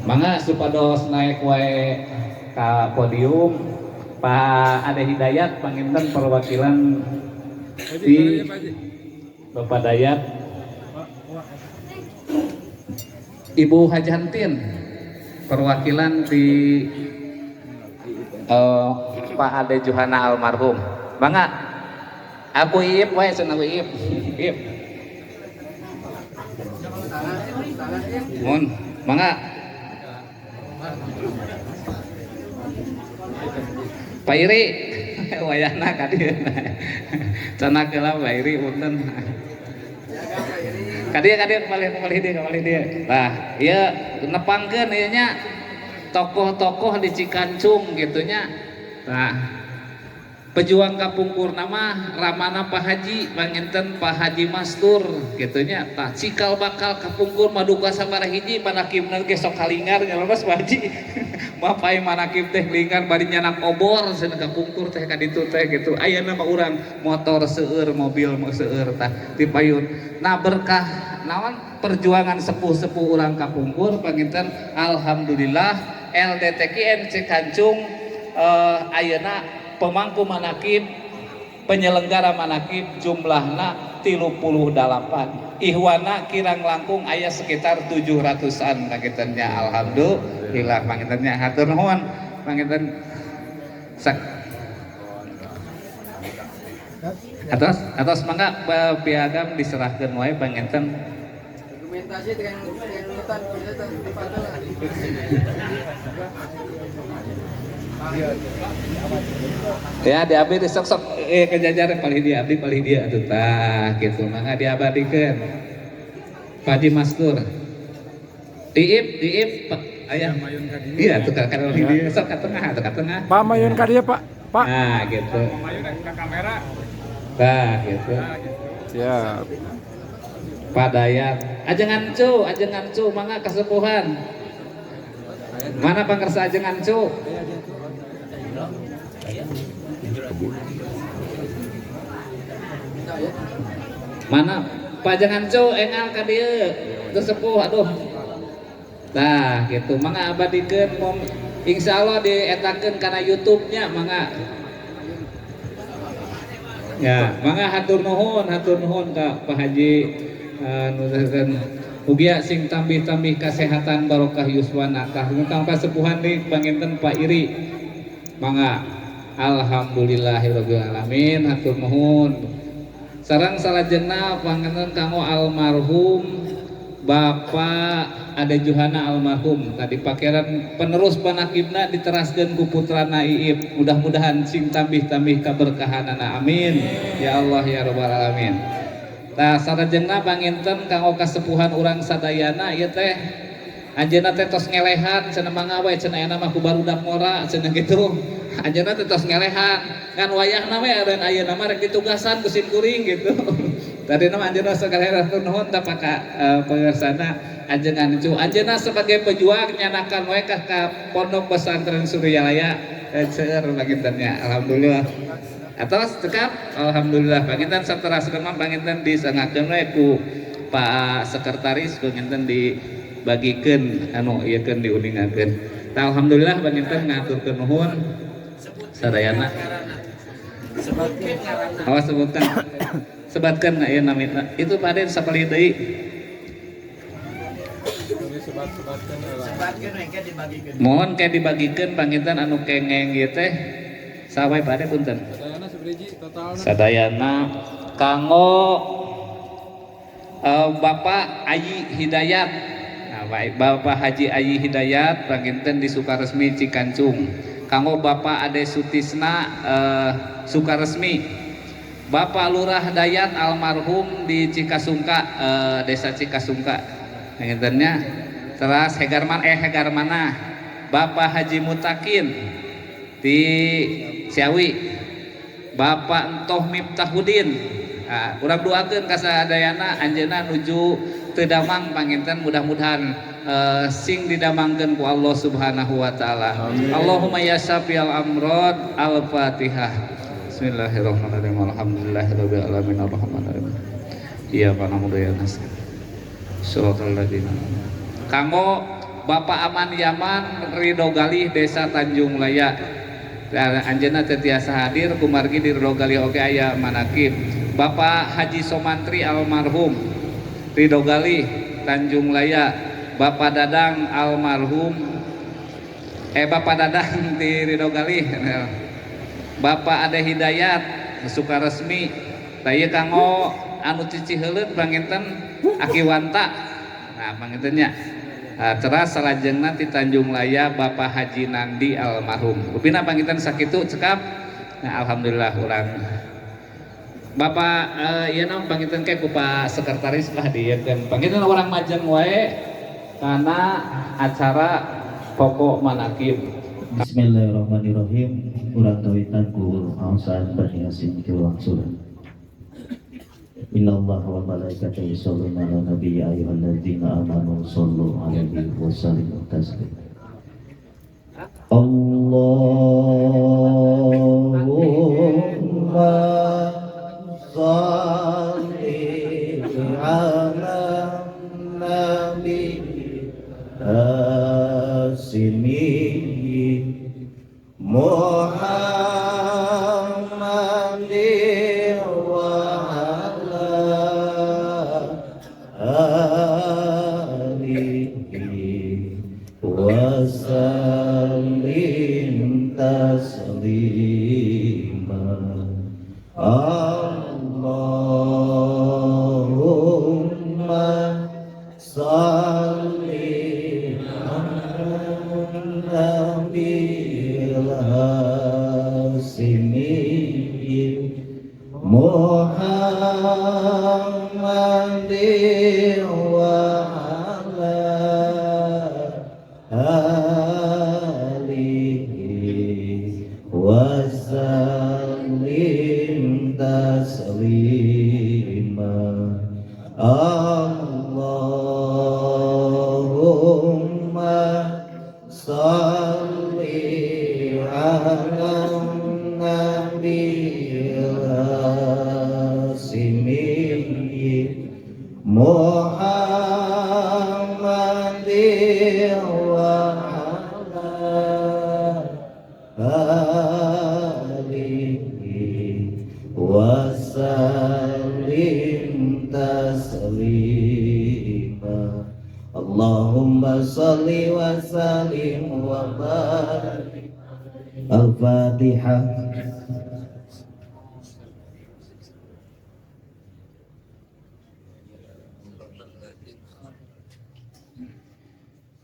Mangga supados naik wae ka podium Pak Ade Hidayat panginten perwakilan di Bapak Dayat Ibu Hajantin perwakilan di Pak Ade Juhana almarhum. Mangga aku Iip wae cenah Iip. Iip. Mun, mangga Pak Iri wayahna ka dieu. Cenah keula Pak Iri punten. Ka dieu kembali dia. Lah, ieu nepangkeun ieu nya tokoh-tokoh di Cikancung gitu nya. Nah, pejuang kapungkur nama ramana Pak Haji panginten Pak Haji Mastur gitunya tah cikal bakal kapungkur maduka sabaraha hiji manakibna ge sok kalingar nyalobas Pak Haji mapai manakib teh lingkar bari nyanak obor cenah kapungkur teh ka ditu teh gitu ayeuna mah urang motor seueur mobil mah seueur tah ti payun nah berkah naon perjuangan sepuh-sepuh urang kapungkur panginten alhamdulillah LDTKN Cikancung ayeuna pemangku manakib penyelenggara manakib jumlahna 38 ihwana kirang langkung aya sekitar 700-an pangintennya alhamdulillah pangintennya hatur nuhun panginten atas mangga piagam diserahkeun wae panginten dokumentasi dengan urutan ya diabdi sok-sok kejajaran paling dia atuh tah gitu mangga diabadikeun Pak Haji Mastur Iip aya iya tuh ka dieu sok ka tengah Pak mayun ka dieu Pak nah gitu mayun ka kamera nah gitu siap Pak Dayat ajengan cu mangga kasepuhan mana pangersa ajengan cu mana pajangan cu engal ka dieu teu sepuh aduh tah gitu mangga abadikeun mom insyaallah dietakeun kana YouTube-nya mangga ya mangga hatur nuhun ka Pak Haji nuhun ugia sing tambih-tambih kasehatan barokah yuswana tah tentang kasepuhan deui panginten Pak Iri mangga alhamdulillahirabbil alamin hatur nuhun sareng salajengna panginten kanggo almarhum Bapak Ade Juhana almarhum tadi pakeran penerus panakibna diteraskeun ku putrana Iip mudah-mudahan sing tambih-tambih kaberkahanana amin ya Allah ya rabbal alamin tah salajengna panginten kanggo kasepuhan urang sadayana ieu teh anjeunna teh tos ngelehan cenah mangga we cenah aya mah ku barudak ngora cenah gitu anjeunna teh tos ngelehan ngan wayahna we areun ayeuna mah rek ditugasan ku sim kuring gitu tadi nama anjeunna sakalian hatur nuhun tah paka pangersana ajengan cu anjeunna sebagai pejuang nyanakan we ka Pondok Pesantren Suryalaya seueur pangintennya alhamdulillah atos cekap alhamdulillah panginten sateraskeun mah panginten disangakeun we ku Pak Sekretaris panginten dibagikeun anu ieu keun diuningakeun tah alhamdulillah panginten ngaturkeun nuhun sadayana awas sebutkan aya namina itu Pak Den sapali deui mohon kayak dibagikeun panginten anu kengeng ieu teh sawae Pak Den punten sadayana kanggo Bapak Ayi Hidayat Bapak Haji Ayi Hidayat panginten di Sukaresmi Cikancung kanggo Bapak Ade Sutisna Sukaresmi Bapak Lurah Dayat almarhum di Cikasungka desa Cikasungka pangintennya teras Hegarmana Bapak Haji Mutakin di Ciawi Bapak Entoh Miftahudin urang doakeun ka sadayana anjeunna nuju teu damang panginten mudah-mudahan sing didamangkeun ku Allah Subhanahu wa taala. Allahumma ya syafi'al amrad al-Fatihah. Bismillahirrahmanirrahim. Alhamdulillahirabbil alamin arrahmanirrahim. Iyyaka na'budu wa iyyaka nasta'in. Shiratal ladzina kanggo Bapak Aman Yaman Ridho Galih Desa Tanjung Laya. Anjeunna teu tiasa hadir kumargi di Ridho Galih oge aya manakib. Bapak Haji Somantri almarhum Ridho Galih Tanjung Laya. Bapak Dadang almarhum Bapak Dadang di Ridho Galih. Bapak Ade Hidayat Sukaresmi. Taya kanggo anu cici heuleut panginten Aki Wanta. Nah panginten nya. Ceras salajengna ti Tanjung Laya Bapak Haji Nandi almarhum. Rupina panginten sakitu cekap. Nah alhamdulillah urang. Bapak ieu naon panginten ke ku Pak Sekretaris lah dieukeun. Panginten urang majeng wae kana acara pokok manakib. Bismillahirrahmanirrahim. Urang kawitan ku ausan Bani Hasim kiwang surah. Innallaha wa malaikatahu yusholluna 'alan nabi ya ayyuhalladzina amanu shollu 'alaihi wa sallimu taslima. Allahumma shalli 'ala nabi Hasimi Muhammadin wa ala alihi wa sallim taslima. Allahumma salli ala nabil hasimi Muhammadin wa ala alihi wa sallim taslima. Allahumma salli ala nabil hasimi Muhammadin wa ala alihi wa sallim taslima. Allahumma salli wa sallim wa barik. Al-Fatihah.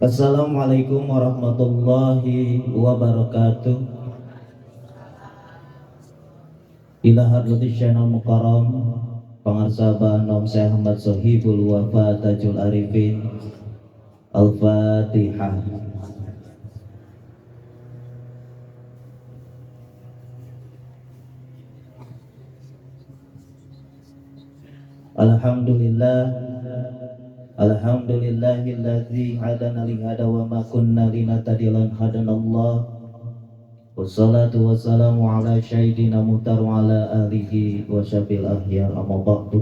Assalamualaikum warahmatullahi wabarakatuh. Ila hadratis Syekhul Mukarram pangarsaba Nom Syekh Ahmad Sohibul Wafa Tajul Arifin. Al-Fatihah. Alhamdulillahilladzi hadana li hada wa ma kunna linahtadiya laula an hadanallah. Wassalatu wassalamu ala sayyidina muhtar wa ala alihi wa syabil ahyar amma ba'du.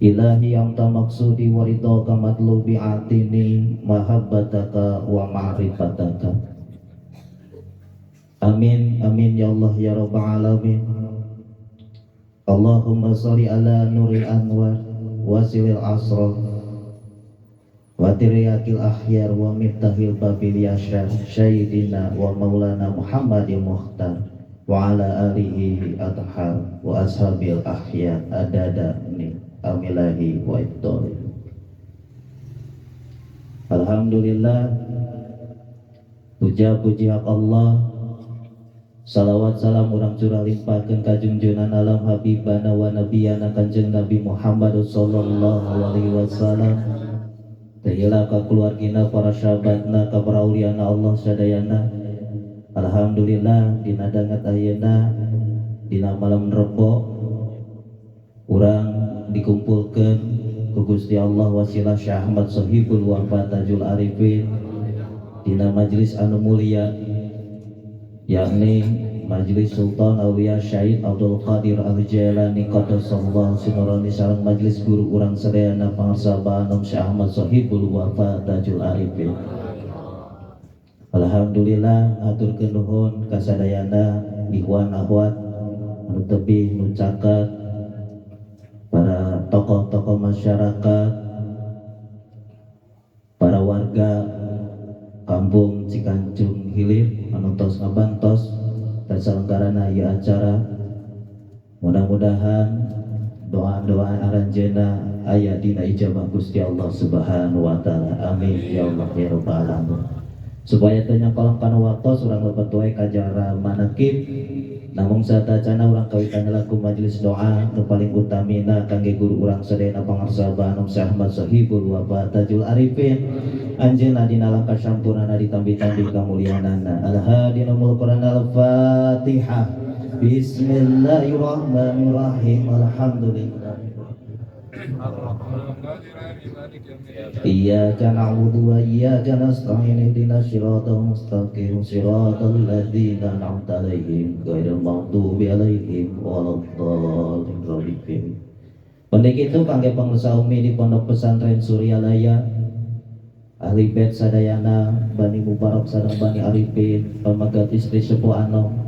Ilahi anta maksudi wa ridhaka matlubi atini mahabbataka wa ma'rifataka. Amin amin ya Allah ya rabbal alamin. Allahumma sholli ala nuril anwar wasilil asrar wa tiryakil akhyar wa miftahil babil yashar sayyidina wa maulana Muhammadin muhtar wa ala alihi athhar wa ashabil akhyar adada ni amilahi wa ibtali. Alhamdulillah, puja-puji hak Allah, salawat salam urang curah limpahkeun ka junjungan alam habibana wa nabiyana Kanjeng Nabi Muhammad sallallahu alaihi wasallam. Tehila ka keluargina, para sahabatna, ka para auliana Allah sadayana. Alhamdulillah dina dangat ayeuna dina malam Rebo urang dikumpulkeun ku Gusti Allah wasilah Syekh Ahmad Sohibul Wafa Tajul Arifin dina majelis anu mulia, yakni Majelis Sultan Aulia Syahid Abdul Qadir Al-Jailani Qaddasallahu Sinurani sareng majelis guru urang sadayana pangarsa Banom Syekh Ahmad Sohibul Wafa Tajul Arifin. Alhamdulillah aturkeun nuhun kasadayana ikhwan akhwat anu tebih nu caket, para tokoh-tokoh masyarakat, para warga kampung Cikancung Hilir anu tos ngabantos terselenggarana ieu acara. Mudah-mudahan doa-doa aranjeunna aya dina ijabah Gusti Allah Subhanahu wa taala. Amin ya Allah ya rabbal alamin. Supaya teu nyangkolong kana waktos urang lebet wae kajara manakib. Namung satacana urang kawitan laku majelis doa nu paling utamina kangge guru urang sadayana pangarsa Banom Syekh Ahmad Sohibul Wafa Tajul Arifin. Anjeunna dina langkah sampurnana ditambi-tambi kamuliaanna. Al-Hadina mul Quran Al-Fatihah. Bismillahirrahmanirrahim. Alhamdulillah. Iyyaka na'budu wa iyyaka nasta'in ihdinas siratal mustaqim siratal ladzina an'amta 'alaihim ghairil maghdubi 'alaihim waladdallin. Pendek itu kangge pangusaha umi di Pondok Pesantren Suryalaya, ahli bait sadayana Bani Mubarak sareng Bani Arifin, pamagat istri sepuh anom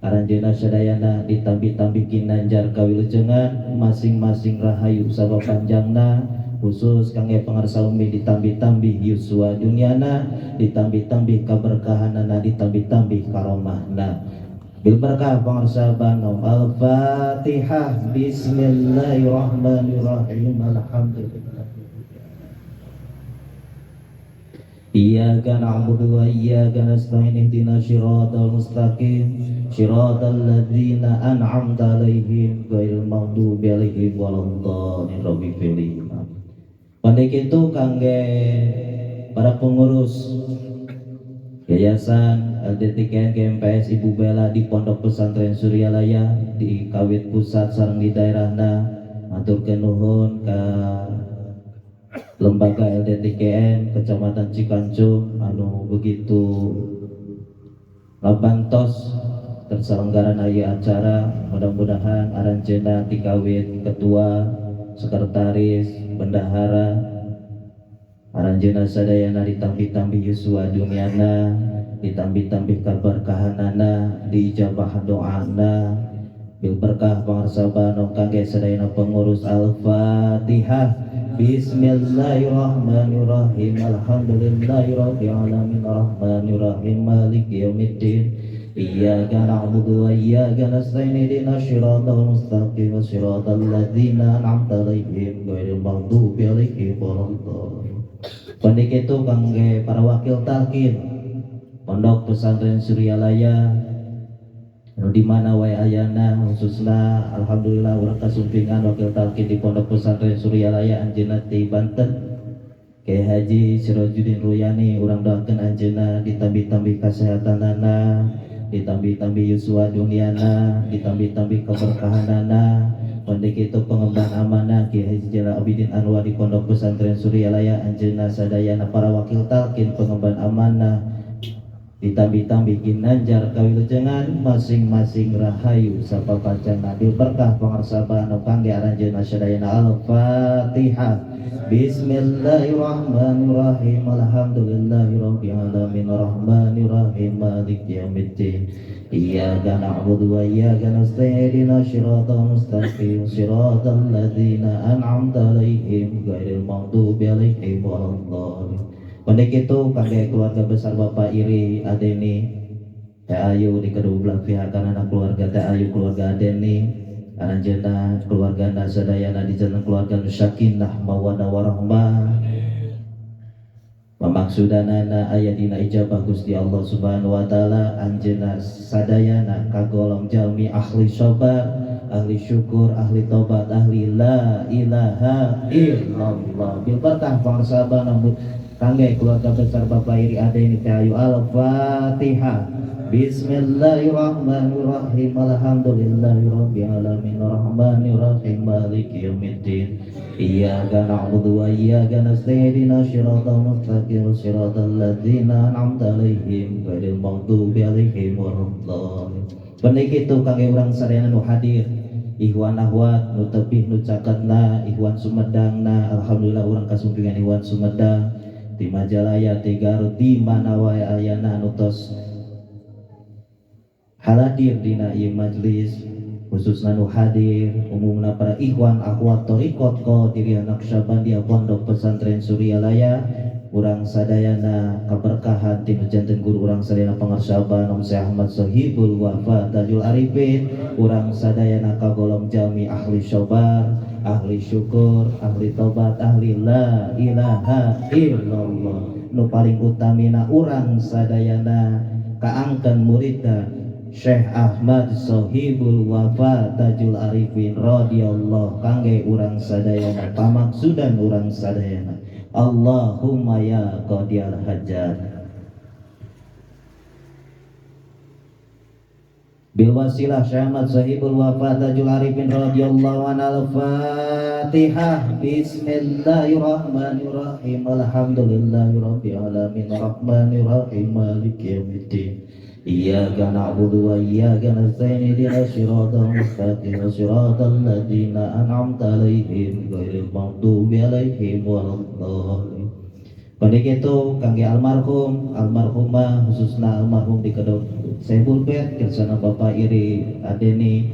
aranjeunna sadayana ditambi-tambi kinanjar kawilujengan masing-masing rahayu sabab panjangna, khusus kangge pangarsa umi ditambi-tambi yuswa dunyana, ditambi-tambi kaberkahanana, ditambi-tambi karomahna. Bil berkah pangarsa Banom. Al-Fatihah. Bismillahirrahmanirrahim. Alhamdulillah. Iyyaka na'budu wa iyyaka nasta'in ihdinas siratal mustaqim siratal ladzina an'amta 'alaihim ghairil maghdubi 'alaihim waladdallin. Pandai itu kangge para pengurus Yayasan LDTKN GMPS Ibu Bella di Pondok Pesantren Suryalaya di Kawit Pusat sareng di daerahna, maturkeun nuhun ka Lembaga LDTKN Kecamatan Cikancung anu begitu ngabantos terselenggarana ieu acara. Mudah-mudahan aranjeunna tikawit ketua, sekretaris, bendahara, aranjeunna sadayana ditambi-tambi yuswa dunyana, ditambi-tambi kaberkahanana, diijabah doana. Bil berkah pangarsa Banom kangge sadayana pengurus. Al-Fatihah. Bismillahirrahmanirrahim. Alhamdulillahirabbil alamin arrahmanirrahim maliki yaumiddin. Iyyaka na'budu wa iyyaka nasta'in ihdinas siratal mustaqim siratal ladzina an'amta 'alaihim ghairil maghdubi 'alaihim waladdallin. Pandai itu kangge para wakil talqin Pondok Pesantren Suryalaya anu di mana wae ayana, khususna alhamdulillah urang kasumpingan wakil talqin di Pondok Pesantren Suryalaya anjeunna ti Banten Kyai Haji Sirajuddin Ruyani. Urang doakeun anjeunna ditambi-tambi kasehatanana, ditambi-tambi yuswa dunyana, ditambi-tambi keberkahanana. Pandai itu pengemban amanah Kyai Haji Jalal Abidin Anwar di Pondok Pesantren Suryalaya anjeunna sadayana para wakil talqin pengemban amanah, ditambi-tambi kinanjar kawilujengan masing-masing rahayu sapapacana. Bil berkah pangarsa Banom kangge aranjeunna sadayana. Al-Fatihah. Bismillahirrahmanirrahim. Alhamdulillahirabbil alamin arrahmanirrahim maliki yaumiddin. Iyyaka na'budu wa iyyaka nasta'in ihdinas siratal mustaqim siratal ladzina an'amta 'alaihim ghairil maghdubi 'alaihim waladdallin. Pandai itu kangge keluarga besar Bapak Iri Adeni Teh Ayu di kedua belah pihak anak keluarga Teh Ayu keluarga Adeni, aranjeunna keluargana sadayana dijenengan keluarga sakinah mawaddah warahmah. Mamaksudanana aya dina ijabah Gusti Allah Subhanahu wa taala. Anjeunna sadayana kagolong jalmi ahli sabar, ahli syukur, ahli tobat, ahli la ilaha illallah. Bil berkah pangarsa Banom kangge keluarga besar Bapak Iri Adeni Teh Ayu. Al-Fatihah. Bismillahirrahmanirrahim. Alhamdulillahirabbil alamin arrahmanirrahim maliki yaumiddin. Iyyaka na'budu wa iyyaka nasta'in ihdinas siratal mustaqim siratal ladzina an'amta 'alaihim ghairil maghdubi 'alaihim waladdallin. Pendek itu kangge urang sadayana nu hadir, ikhwan ahwat nu tepih nu caketna, ikhwan Sumedangna, alhamdulillah urang kasumpingan ikhwan Sumedang di Majalaya, di Garut, di mana wae ayana anu tos haladir dina ieu majlis, khususna nu hadir umumna para ikhwan akhwat thariqat Qadiriyah Naqsyabandiyah Pondok Pesantren Suryalaya, urang sadayana kaberkahan ti janten guru urang sadayana pangarsaba Om Syekh Ahmad Sohibul Wafa Tajul Arifin, urang sadayana kagolong jami ahli syabar, ahli syukur, ahli tobat, ahli la ilaha illallah. Nu paling utamina urang sadayana kaangkan muridna Syekh Ahmad Sohibul Wafa Tajul Arifin radhiyallahu kangge urang sadayana pamaksudan urang sadayana. Allahumma ya qadiyal hajat bil wasilah Syekh Ahmad Sohibul Wafa Tajul Arifin radhiyallahu anhu. Al-Fatihah. Bismillahirrahmanirrahim. Alhamdulillahirabbil alamin arrahmanir rahim maliki yaumiddin. Iyyaka na'budu wa iyyaka nasta'in ihdinas siratal mustaqim siratal ladzina an'amta 'alaihim ghairil maghdubi 'alaihim waladdallin. Pendek itu kangge almarhum, almarhumah, khususna almarhum di kedok Saiful Bet, kersana Bapak Iri Adeni,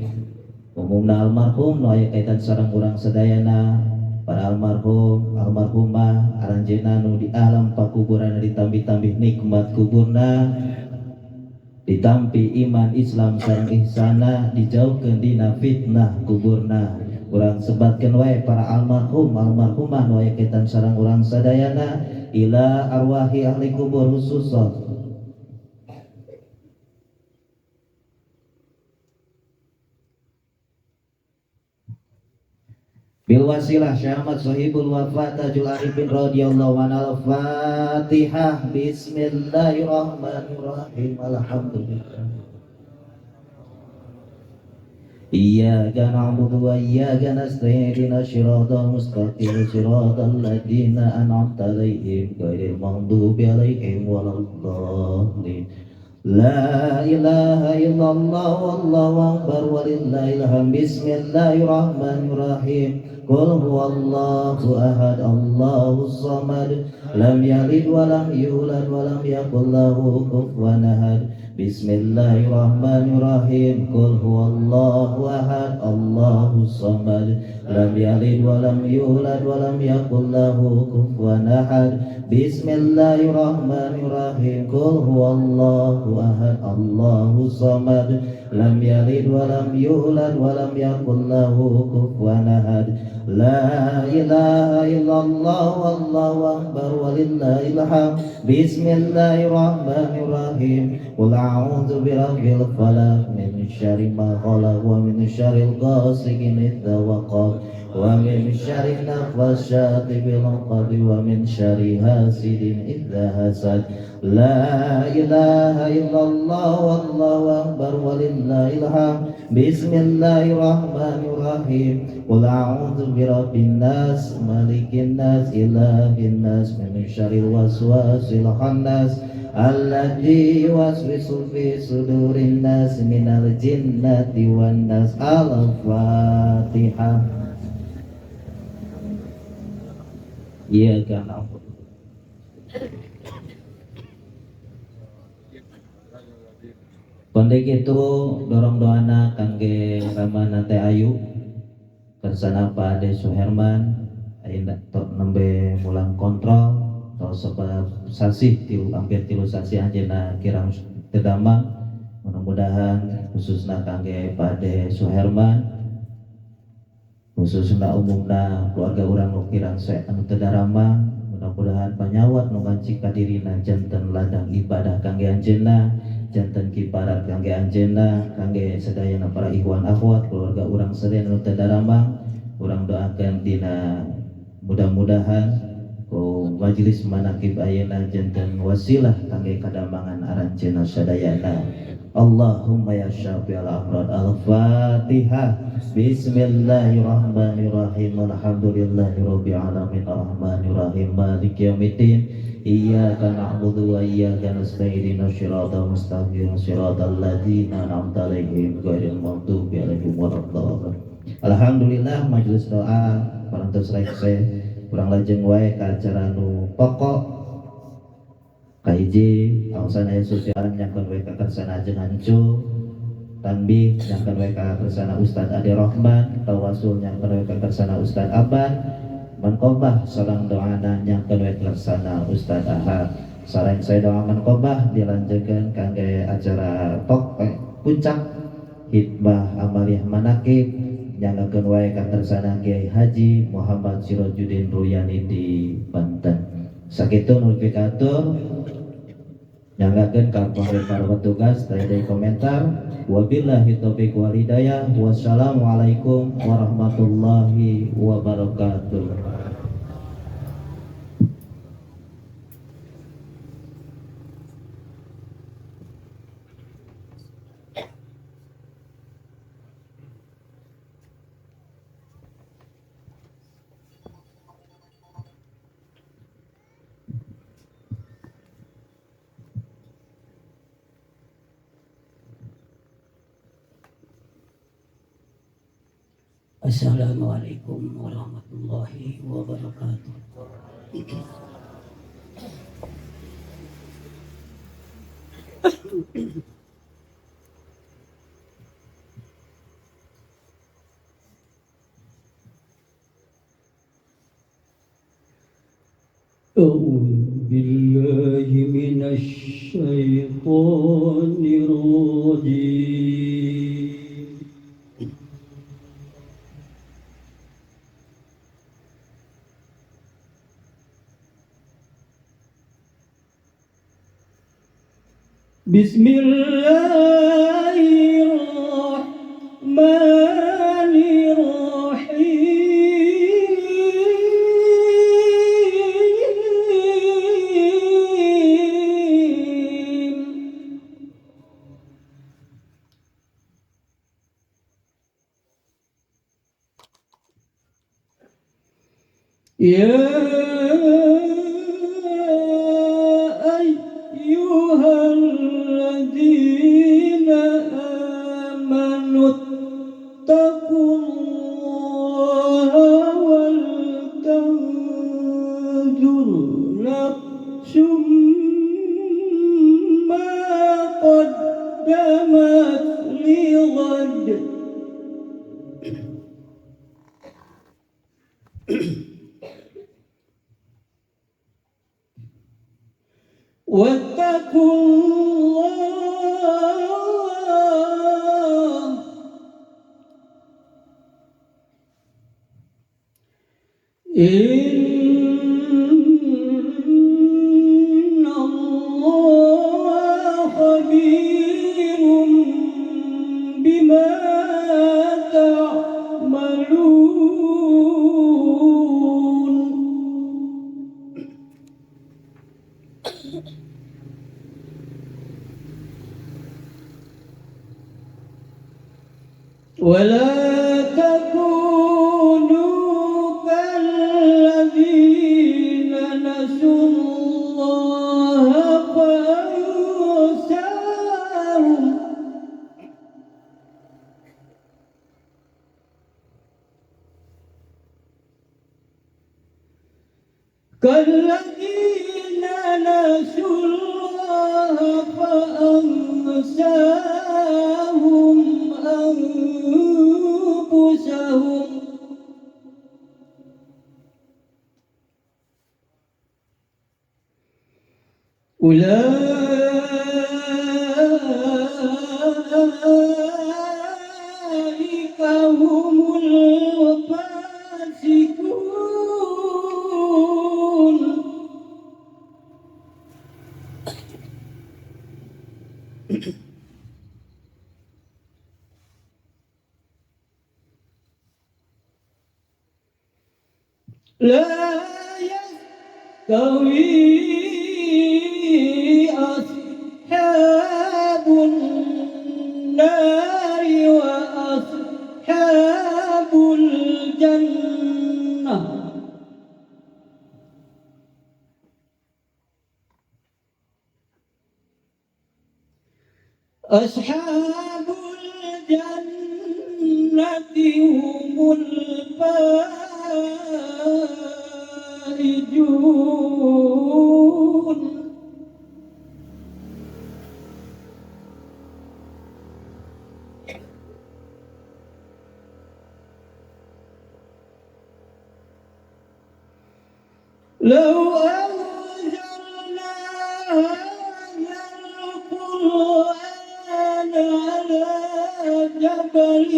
umumna almarhum nu aya kaitan sareng urang sadayana, para almarhum, almarhumah, aranjeunna nu di alam pakuburan ditambi-tambih nikmat kuburna, ditampi iman Islam sareng ihsana, dijauhkeun dina fitnah kuburna. Urang sebatkeun wae para almarhum almarhumah nu aya kaitan sareng urang sadayana ila arwahi ahli kubur khususah bil wasilah Syekh Ahmad Sohibul Wafa Tajul Arifin radhiyallahu anhu. Al-Fatihah. Bismillahirrahmanirrahim. Alhamdulillah. Iyyaka na'budu wa iyyaka nasta'in ihdinas siratal mustaqim siratal ladzina an'amta 'alaihim ghairil maghdubi 'alaihim waladdallin. La ilaha illallah wallahu akbar walillahil hamd. Bismillahirrahmanirrahim. Qul huwallahu ahad Allahus samad lam yalid wa lam yulad wa lam yakul lahu kufuwan ahad. Bismillahirrahmanirrahim. Qul huwallahu ahad Allahus samad lam yalid wa lam yulad wa lam yakul lahu kufuwan ahad. Bismillahirrahmanirrahim. Qul huwallahu ahad Allahus samad lam yalid wa lam yulad wa lam yakul lahu kufuwan ahad. La ilaha illallah wallahu akbar walillahil hamd. Bismillahirrahmanirrahim. Qul a'udzu birabbil falaq min syarri ma khalaq wa min syarril ghasiqin idza waqab wa min syarri nafasyati bil 'uqad wa min syarri hasidin idza hasad. La ilaha illallah wallahu akbar walillahil hamd. Bismillahirrahmanirrahim. Qul a'udzu birabbin nas malikin nas ilahin nas min syarril waswasil khannas alladzi yuwaswisu fi sudurin nas minal jinnati wan nas. Al-Fatihah. Iyyaka na'budu. Pendek itu dorong doana kangge Ramana Teh Ayu kersana Pak Ade Suherman ayeuna tok nembe mulang kontrol tos sebab sasih hampir 3 sasi anjeunna kirang tedamang. Mudah-mudahan khususna kangge Pak Ade Suherman, khususna umumna keluarga urang nu kirang anu tedaramang, mudah-mudahan panyawat nu ngancik ka dirina janten ladang ibadah kangge anjeunna, janten kiparat kangge anjeunna, kangge sadayana para ikhwan akhwat keluarga urang sadayana nu tadaramang. Urang doakeun dina mudah-mudahan ku majelis manaqib ayeuna janten wasilah kangge kadambangan aranjeunna sadayana. Allahumma ya syafi'al amrad. Al-Fatihah. Bismillahirrahmanirrahim. Bismillahirrahmanirrahim. Alhamdulillahirabbil alamin arrahmanir rahim maliki yaumiddin. Iyyaka na'budu wa iyyaka nasta'in ihdinas siratal mustaqim siratal ladzina an'amta 'alaihim ghairil maghdubi 'alaihim waladdallin. Alhamdulillah majelis doa parantos rek kurang lajeng wae ka acara nu pokok kahiji awasan aya susiaran nyangkeun wae ka kersana jeung hancu tanbih nyangkeun wae ka kersana Ustad Ade Rahman tawasul nyangkeun wae ka kersana Ustad Aban manqobah sareng doana nyangkeun wae kersana Ustad Ahad sareng saya doa manqobah dilanjutkeun kangge acara puncak hitbah amaliyah manaqib nyangkeun wae ka kersana Kiai Haji Muhammad Sirajuddin Ruyani di Banten sakitu nu pikatur nyanggakeun ka para petugas dari komentar wabillahi taufiq wal hidayah wassalamualaikum warahmatullahi wabarakatuh. Assalamualaikum warahmatullahi wabarakatuh. A'udzu billahi minasy syaithanir rajim. Bismillahirrahmanirrahim. Ya ayyuhalladzina amanu taqullaha wal tanzur nafsum ma qaddamat lighad. Wattaqullah innallaha khabirum bima ta'malun. ولا تكونوا كالذين نسوا الله فأنساهم كالذين نسوا الله فأنساهم أنفسهم أولئك هم الفاسقون. لا يستوي أصحاب النار وأصحاب الجنة أصحاب الجنة هم الفائزون لو أنزلنا هذا القرآن على جبل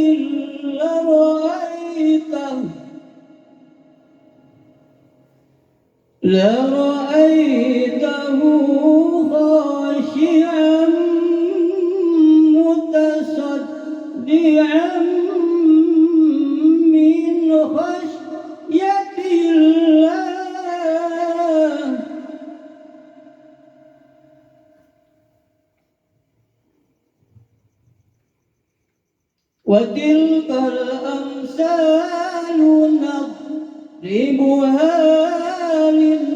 لرأيته خاشعا متصدعا من خشية الله وتلك الأمثال نضربها للناس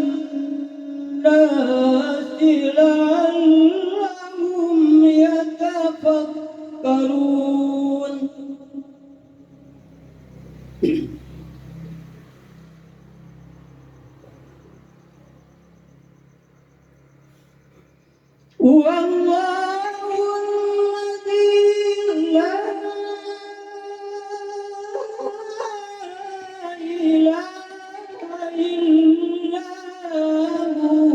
لعلهم يتفكرون والله الذي لا إله إلا هو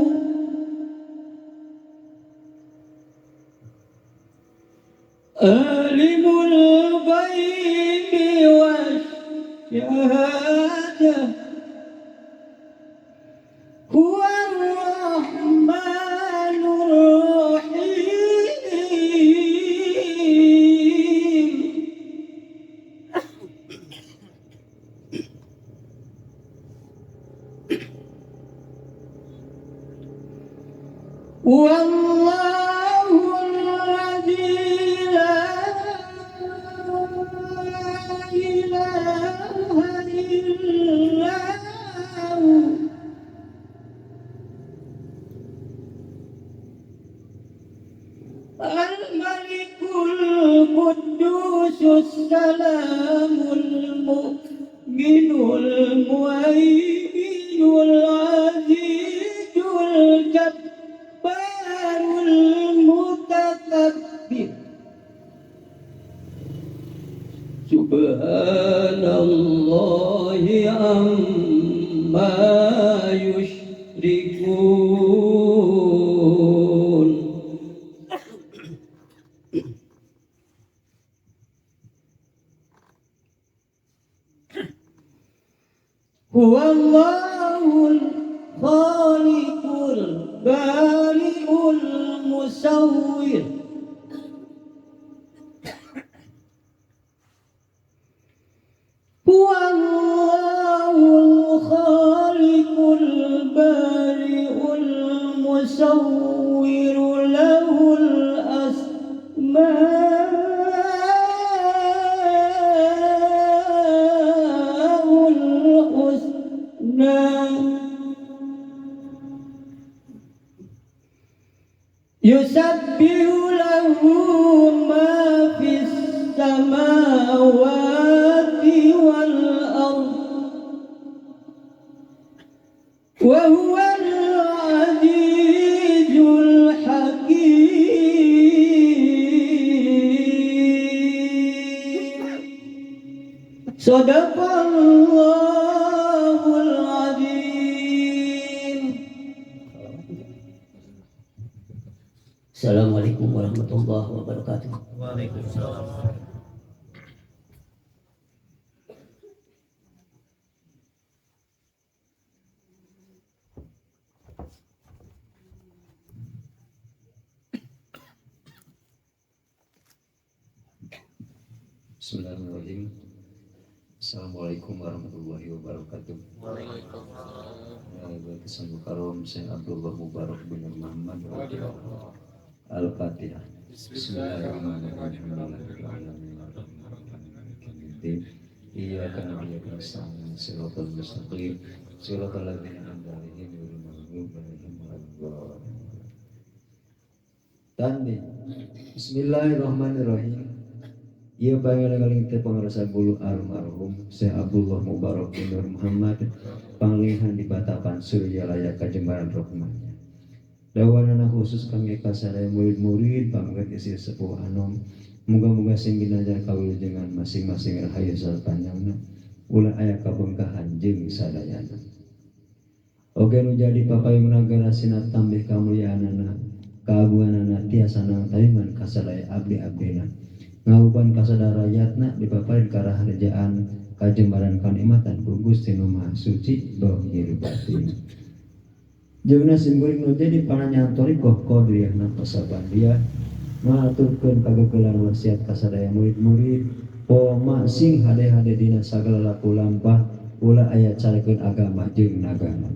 عالم الغيب والشهادة هو الرحمن الرحيم والله الذي لا إله إلا هو الملك القدوس السلام المؤمن المهيمن العزيز الجبار المتكبر سبحان الله عما يشركون هو الله الخالق البارئ المصور هو الله الخالق البارئ المصور له الأسماء الحسنى يسبح له ما في السماوات والأرض وهو العزيز الحكيم صدق الله العظيم. Assalamualaikum warahmatullahi wabarakatuh. Waalaikumsalam. Bismillahirrahmanirrahim. Assalamualaikum warahmatullahi wabarakatuh. Waalaikumsalam. Kesanggup karom Syekh Abdullah Mubarak bin Muhammad Al-Fatihah. Bismillahirrahmanirrahim. Iyyaka na'budu wa nasta'in shiratal mustaqim shiratal ladzina an'amta 'alaihim ghairil maghdubi 'alaihim waladdallin. Tandi. Bismillahirrahmanirrahim. Ia pangaling teh pangrasa bulu almarhum Syekh Abdullah Mubarak bin Nur Muhammad panglihan di Batapan Surya Layak Kajembaran Rahmatnya. Dawanana khusus kami kasaraya murid-murid pamungkat isi sepuh anom. Moga-moga sing ginajar kawilujengan masing-masing rahayu sareng panjangna. Ulah aya kabengkahan jeung sadayana. Oge nu jadi papayung nagara sinat tambih kamulyaanana, kaagunganana tiasa nang tariman kasadaya abdi-abdina. Ngauban kasadarayatna dipaparin karaharjaan kajembaran kanikmatan ku Gusti Nu Maha Suci dohir batin. Jeung simbolik nu jadi pananyantori qadriyahna pasaban dia ngaturkeun kagegelan wasiat kasadaya murid-murid poma sing hade-hade dina sagala laku lampah ulah aya carekeun agama jeung nagara.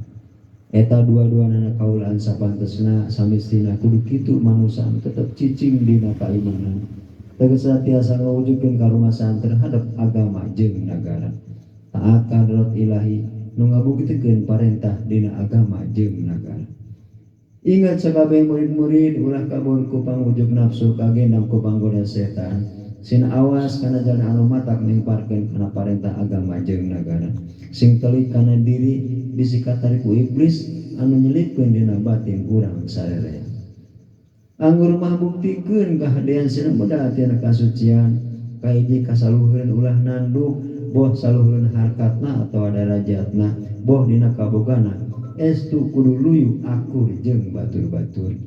Eta dua-duana kaulaan sapantesna samistina kudu kitu manusia tetep cicing dina kaimanan. Tegasna tiasa ngawujudkeun karumasan terhadap agama jeung nagara. Taat ka hadrat ilahi nu ngabuktikeun parentah dina agama jeung nagara. Ingat sakabeh murid-murid ulah kabur ku pangujug nafsu kagendam ku panggoda setan. Sina awas kana jalan anu matak nimparkeun kana parentah agama jeung nagara. Sing telik kana diri disikat tari ku iblis anu nyelipkeun dina batin urang sarelea. Anggur mah buktikeun kahadean sina moda tina kasucian kahiji kasaluhureun ulah nanduk boh saluhureun harkatna atawa darajatna boh dina kabogana estu kudu luyu akur jeung batur-batur.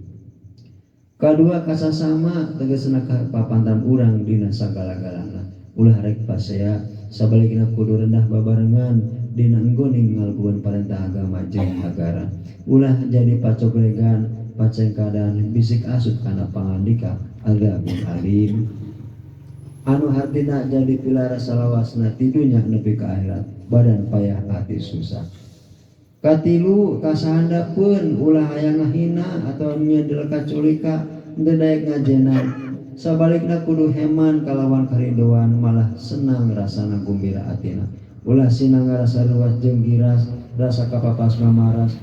Kadua kasasama tegasna papantan urang dina sagala-galana ulah rek pasea sabalikna kudu rendah babarengan dina enggoning ngalguan parentah agama jeung nagara. Ulah jadi pacoglegan pacengkadan bisik asut kana pangandika agabun alim anu hartina jadi pilara salawasna ti dunya nepi ka akhirat badan payah hati susah. Katilu kasahandapeun ulah aya ngahina atawa nyendel kaculika teu daek ngajenan. Sabalikna kudu heman kalawan karidoan malah senang rasana gumbira atina. Ulah sinang rasa luas jeung giras rasa kapapas mamaras.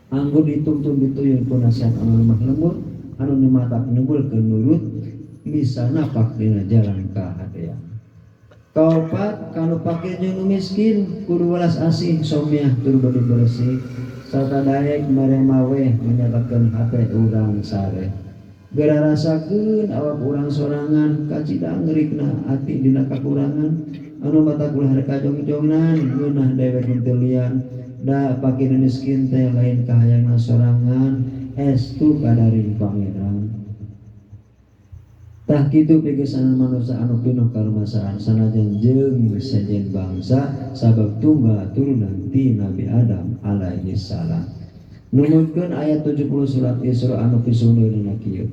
Anggur dituntun dituyun ku nasihat anu lemah lembut anu nimatak nimbulkeun nurut bisa napak dina jalan kahadean. Kaopat kanu pakir jeung nu miskin kudu welas asih somiah tur beuti bersih sarta daek mere maweh menyatakeun hate urang sare. Geura rasakeun awak urang sorangan kacida ngeurikna ati dina kakurangan anu matak ulah rek kajong-jongnan ngeunah dewek teu lian. Da pakir miskin teh lain kahayangna sorangan estu kadaring pangeran. Tah kitu pigesan manusia anu pinuh karumasaan sanajan jeung sejen bangsa sabab tunggal turunan ti Nabi Adam alaihi salam. Numutkeun ayat 70 surat Isra anu pisuneunna kieu.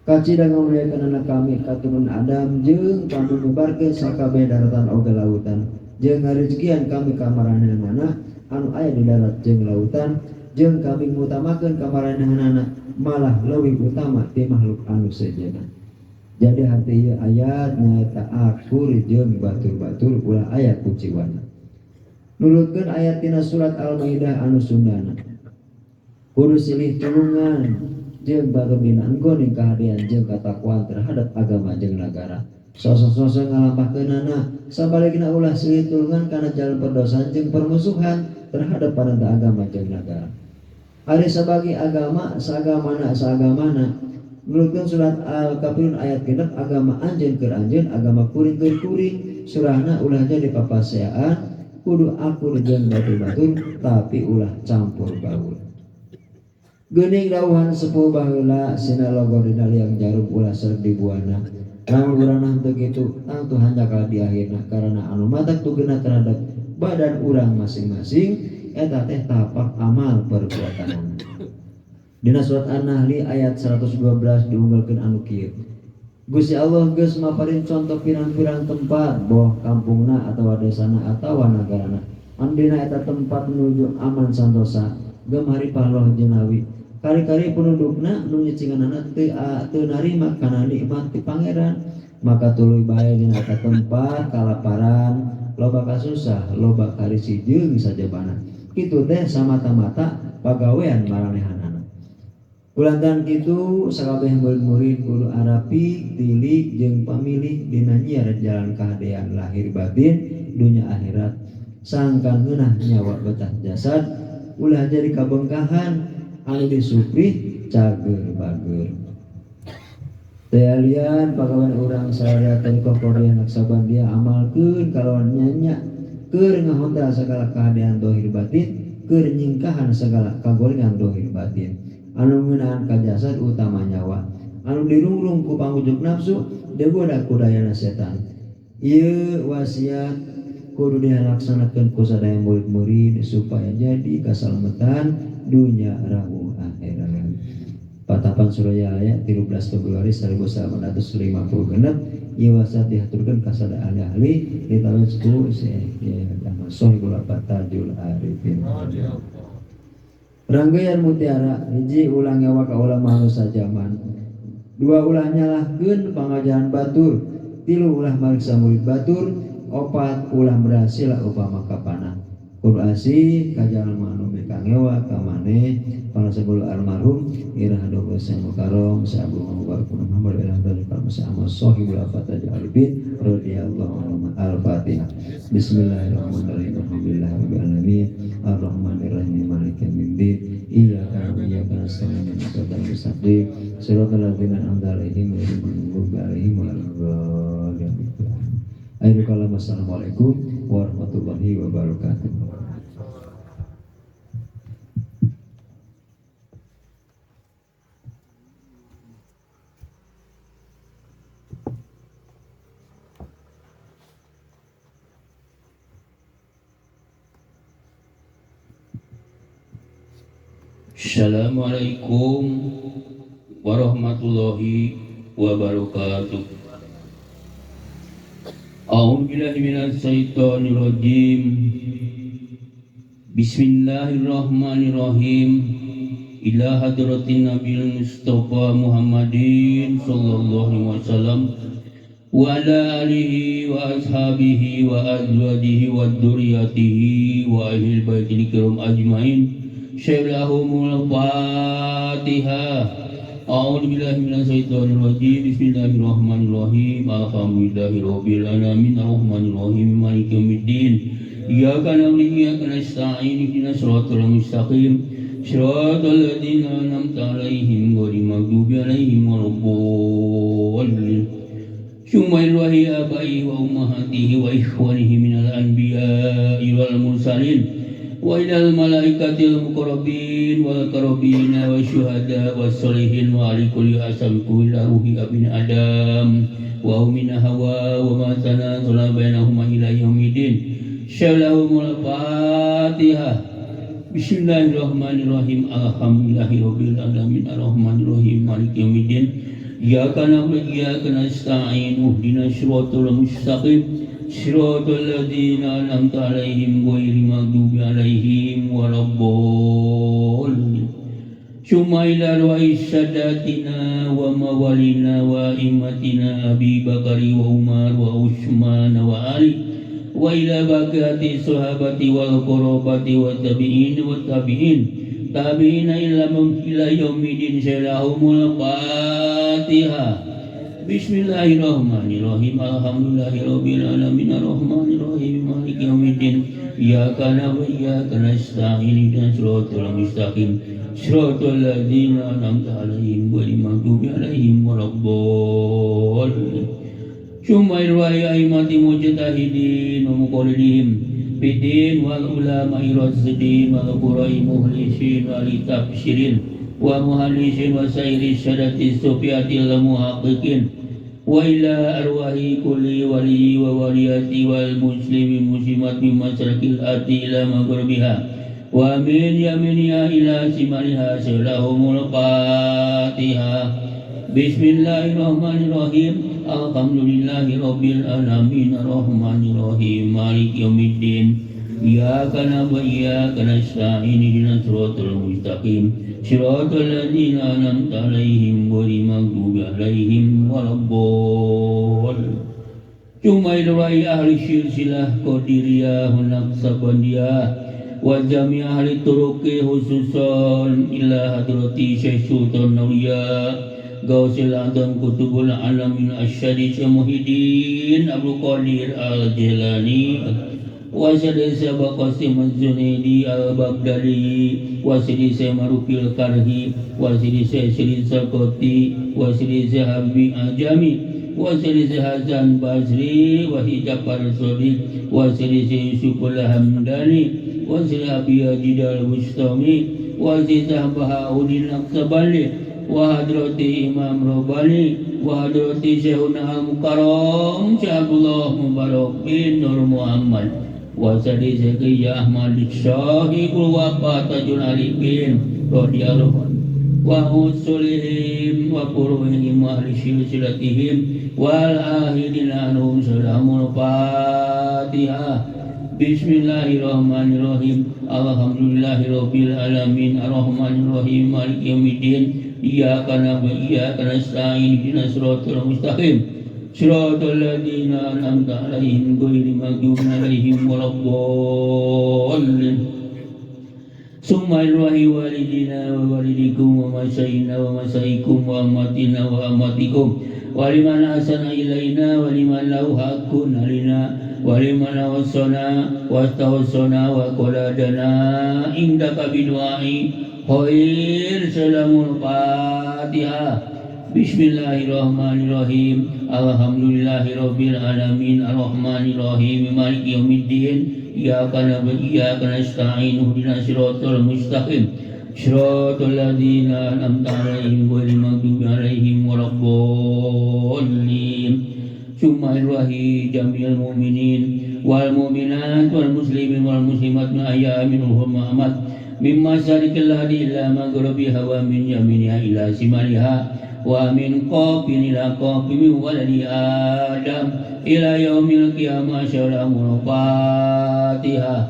Kacida ngamuliakeun anak kami katurunan Adam jeung kami nubarkeun sakabeh daratan oge lautan jeung ngarejekian kami ka maranehanana anu aya di darat jeung lautan jeung kami ngutamakeun ka maranehanana malah leuwih utama ti makhluk anu sejenna. Jadi hati ieu ayat nyaeta akur jeung batur-batur ulah aya kuciwana. Nurutkeun ayat tina surat Al-Maidah anu sundana. Kudu silih tulungan jeung batur dina enggoning kahadean jeung katakwaan terhadap agama jeung nagara. Sosok-sosok ngalampahkeunana sabalikna ulah silih tulungan kana jalan perdosaan jeung permusuhan terhadap parentah agama jeung nagara. Ari sabagi agama saagamana nurutkeun surat Al-Kafirun ayat 6 agama anjeun keur anjeun agama kuring keur kuring surahna ulah jadi papaseaan kudu akur jeung batur-batur tapi ulah campur baur. Geuning dawuhan sepuh baheula sina logo dina liang jarum ulah sereg dibuana. Lamun urang teu kitu tangtu handakal di akhirna karena anu matak tugeuna terhadap badan urang masing-masing eta teh tapak amal perbuatan. Dina surat An-Nahl ayat 112 diunggulkeun anu kieu. Gusti Allah geus maparin contoh pirang-pirang tempat boh kampungna atawa desana atawa nagarana anu dina eta tempat menuju aman santosa gemari pahloh jenawi. Kari-kari pendudukna nu nyicinganana teu narima kana nikmat ti pangeran maka tuluy bae dina eta tempat kalaparan loba kasusah, loba karisi jeung sajabana. Kitu teh samata-mata pagawean maranehanana. Kulantaran kitu sakabeh murid-murid kudu arapi, tilik jeung pamilih dina nyiar jalan kahadean lahir batin dunya akhirat. Sangkan ngeunah nyawa betah jasad ulah jadi kabengkahan anu disuprih cager bager. Tealian pagawean urang sadaya tengkoh korea naksaban dia amalkeun kalawan nyanya keur ngahontal segala kahadean dohir batin, keur nyingkahan segala kagorengan dohir batin. Anu ngeunaan ka jasad utama nyawa, anu dirungrung ku pangujuk nafsu digoda ku dayana setan. Ieu wasiat kudu dilaksanakeun ku sadaya murid-murid supaya jadi kaslametan dunya rawuh akhirat. Patapan Suraya ayat 13 Februari 1956 ieu wasiat dihaturkeun ka sadaya ahli ditawes ku Syekh Sohibul Fatajul Arifin. Rangkaian mutiara hiji ulah ngewa ka ulama anu sajaman, dua ulah nyalahkeun pangajaran batur, tilu ulah mariksa murid batur, opat ulah berhasil upama kapanah. Kudu asih ka jalma anu meka ngewa ka maneh para sebelum almarhum irah doa sang mukarram sabu Muhammad Muhammad irah dari Mas Ahmad Sohibul Fatajul Arifin radhiyallahu anhu. Al-Fatihah. Bismillahirrahmanirrahim. Alhamdulillahirabbil alamin. Arrahmanirrahim. Maliki yaumiddin. Iyyaka na'budu wa iyyaka nasta'in. Ihdinas mustaqim. Shiratal ladzina an'amta 'alaihim ghairil maghdubi 'alaihim waladdallin. Assalamualaikum warahmatullahi wabarakatuh. Assalamualaikum warahmatullahi wabarakatuh. A'udzubillahi minasyaitonir rajim. Bismillahirrahmanirrahim. Ila hadratin Nabil Mustafa Muhammadin sallallahu alaihi wasallam wa ala alihi wa ashabihi wa azwajihi wa dzurriyyatihi wa ahlil baitil kiram ajmain. Syaikhul Fatihah. A'udzu billahi minasyaitonir rajim. Bismillahirrahmanirrahim. Alhamdulillahirabbil alamin arrahmanir rahim maliki yaumiddin. Iyyaka na'budu wa iyyaka nasta'in. Ihdinas siratal mustaqim. Shiratal ladzina an'amta 'alaihim ghairil maghdubi 'alaihim waladdallin. Syumail wahi abai wa ummahatihi wa ikhwanihi minal anbiya'i wal mursalin wa ilal malaikatil muqarrabin wal karabina wa syuhada was solihin wa ali kulli asamiku ila ruhi abin adam wa umina hawa wa ma tanazala bainahuma ila yaumidin. Syalahumul Fatihah. Bismillahirrahmanirrahim. Alhamdulillahirabbil alamin arrahmanirrahim maliki yaumiddin. Iyyaka na'budu wa iyyaka nasta'in. Ihdinas siratal mustaqim. Shiratal ladzina an'amta 'alaihim ghairil maghdubi 'alaihim waladdallin. Summa ila ruhi sadatina wa mawalina wa imatina Abi Bakari wa Umar wa Utsman wa Ali wa ila baqiyati sahabati wal qurabati wa tabi'in tabi'ina ila yaumidin. Syalahumul Fatihah. Bismillahirrahmanirrahim. Alhamdulillahirabbil alamin arrahmanirrahim maliki yaumiddin. Iyyaka na'budu wa iyyaka nasta'in. Ihdinas siratal mustaqim. Shiratal ladzina an'amta 'alaihim ghairil maghdubi 'alaihim waladdallin. Syumair wa aimati mujtahidin wa muqallidin bidin wal ulama'i rasidin wal qura'i muhlisin wal tabshirin wa muhallisin wa sairi syadati sufiatil muhaqqiqin wa ila arwahi kulli wali wa waliyati wal muslimin muslimat min masyarikil ardi ila maghribiha wa min yaminiha ila shimaliha. Syalahumul Fatihah. Bismillahirrahmanirrahim. Alhamdulillahirabbil alamin arrahmanirrahim maliki yaumiddin. Iyyaka na'budu wa iyyaka nasta'in. Ihdinas siratal mustaqim. Shiratal ladzina an'amta 'alaihim ghairil maghdubi 'alaihim waladdallin. Cumairai ahli silsilah Qadiriyah Naqsabandiyah wa jami ahli turuqi khususan ila hadrati Syekh Sultan Auliya Gausil Adam Kutubul Alamin Asyadi Syekh Muhyiddin Abdul Qadir Al-Jilani wa Syedi Syekh Qasim Az-Zunaidi Al-Baghdadi wa Syedi Syekh Marufil Karhi wa Syedi Syekh Syedi Sarkoti wa Syedi Syekh Habib Ajami wa Syedi Syekh Hasan Basri wa Hijab Al-Sodi wa Syedi Syekh Yusuf Al-Hamdani wa Syedi Abi Ajid Al-Bustami wa Syedi Syekh Bahauddin Naqsabandi wa hadrati Imam Rabbani wa hadrati Syekhuna Al-Mukarram Syekh Abdullah Mubarak bin Nur Muhammad wa Syedi Syekh Yahya Ahmad Syahibul Wafa Tajul Arifin radhiyallahu anhu wa usulihim wa furuhihim wa ahli silsilatihim wal ahidin anhum salamul Fatihah. Bismillahirrahmanirrahim. Alhamdulillahirabbil alamin arrahmanirrahim maliki yaumiddin iyyaka na'budu wa iyyaka nasta'in ihdinas siratal mustaqim siratal ladzina an'amta 'alaihim ghairil maghdubi 'alaihim waladdallin. Summa ilwahi walidina wa walidikum wa masyayina wa masyayikum wa amatina wa amatikum wa liman asana ilaina wa liman lahu haqqun alina wa liman wassana wa tawassana wa qaladana indaka bidu'ai khair salamul Fatihah. Bismillahirrahmanirrahim. Alhamdulillahirabbil alamin arrahmanirrahim maliki yaumiddin iyyaka na'budu wa iyyaka nasta'in ihdinas siratal mustaqim siratal ladzina an'amta 'alaihim ghairil maghdubi 'alaihim waladdallin. Summa ilwahi jami'al mu'minin wal mu'minat wal muslimin wal muslimat min ayyaminhum Muhammad mimma syarikil hadi ila maghribiha wa min yaminiha ila shimaliha wa min qafin ila qafin waladi Adam ila yaumil qiyamah salamul Fatihah.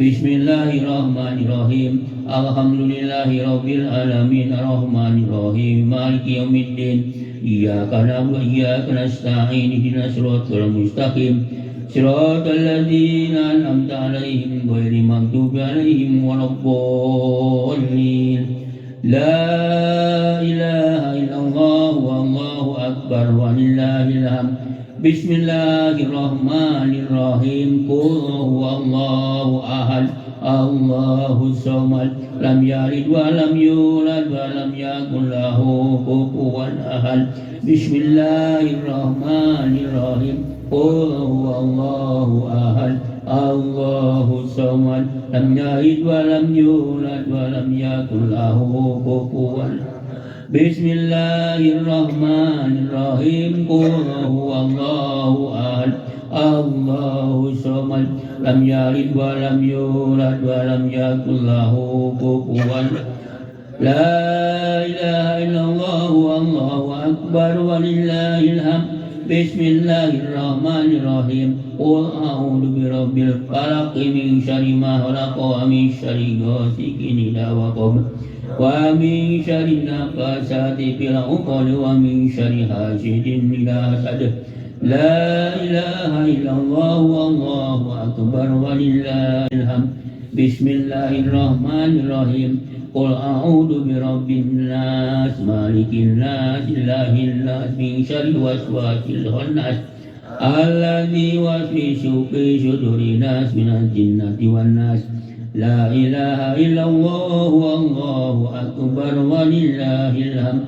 Bismillahirrahmanirrahim. Alhamdulillahirabbil alamin arrahmanirrahim maliki yaumiddin iyyaka na'budu wa iyyaka nasta'in ihdinas siratal mustaqim siratal ladzina an'amta 'alaihim ghairil maghdubi 'alaihim waladdallin. La ilaha illallah wallahu akbar walillahil hamd. Bismillahirrahmanirrahim. Qul huwallahu ahad Allahus samad lam yalid wa lam yulad wa lam yakul lahu kufuwan ahad. Bismillahirrahmanirrahim. Qul huwallahu ahad Allahus samad lam yalid wa lam yulad wa lam yakul lahu kufuwan ahad. Bismillahirrahmanirrahim. Qul huwallahu ahad Allahus samad lam yalid wa lam yulad wa lam yakul lahu kufuwan ahad. La ilaha illallah wallahu akbar walillahil hamd. Bismillahirrahmanirrahim. Qul a'udzu birabbil falaq min syarri ma khalaq wa min syarri ghasiqin idza waqab wa min syarri nafasati fil 'uqad wa min syarri hasidin idza hasad. La ilaha illallah wallahu akbar walillahil hamd. Bismillahirrahmanirrahim. Qul a'udzu birabbin nas malikin nas ilahil nas min syarri waswasil khannas alladzi yuwaswisu fi sudurin nas minal jinnati wan nas. La ilaha illallah wallahu akbar walillahil hamd.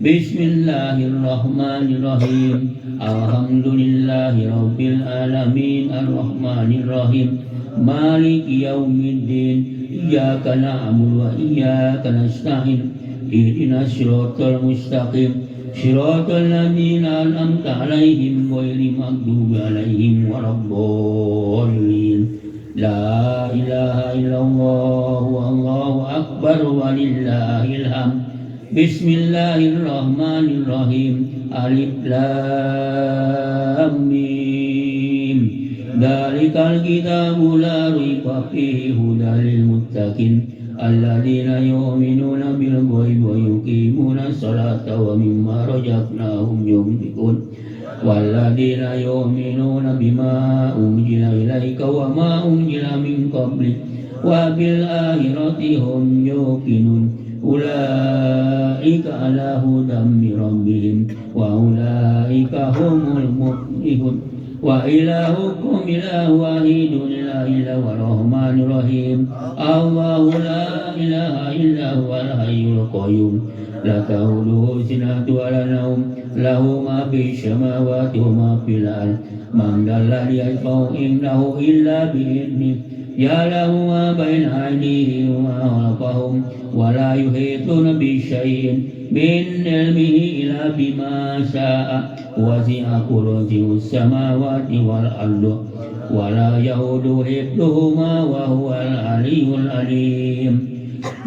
Bismillahirrahmanirrahim. Alhamdulillahirabbil alamin arrahmanirrahim maliki yaumiddin iyyaka na'budu wa iyyaka nasta'in ihdinas siratal mustaqim siratal ladzina an'amta 'alaihim ghairil maghdubi 'alaihim waladdallin. La ilaha illallah wallahu akbar walillahil hamd. Bismillahirrahmanirrahim. Alif lam mim. Dzalikal kitabu la raiba fihi hudal lil muttaqin alladzina yu'minuna bil ghaibi wa yuqimuna sholata wa mimma razaqnahum yunfiqun. والذين يؤمنون بما أنزل إليك وما أنزل من قبلك وبالآخرة هم يوقنون أولئك على هدى من ربهم وأولئك هم المفلحون وإلهكم إله واحد لا إله الرحمن الرحيم الله لا إله إلا هو الحي القيوم لا تأخذه سنة ولا نوم له ما في السماوات وما في الأرض من ذا الذي يشفع عنده إلا بإذنه يعلم ما بين أيديهم وما خلفهم ولا يحيطون بشيء من علمه إلا بما شاء وسع كرسيه السماوات والأرض ولا يؤود حفظهما وهو العلي العليم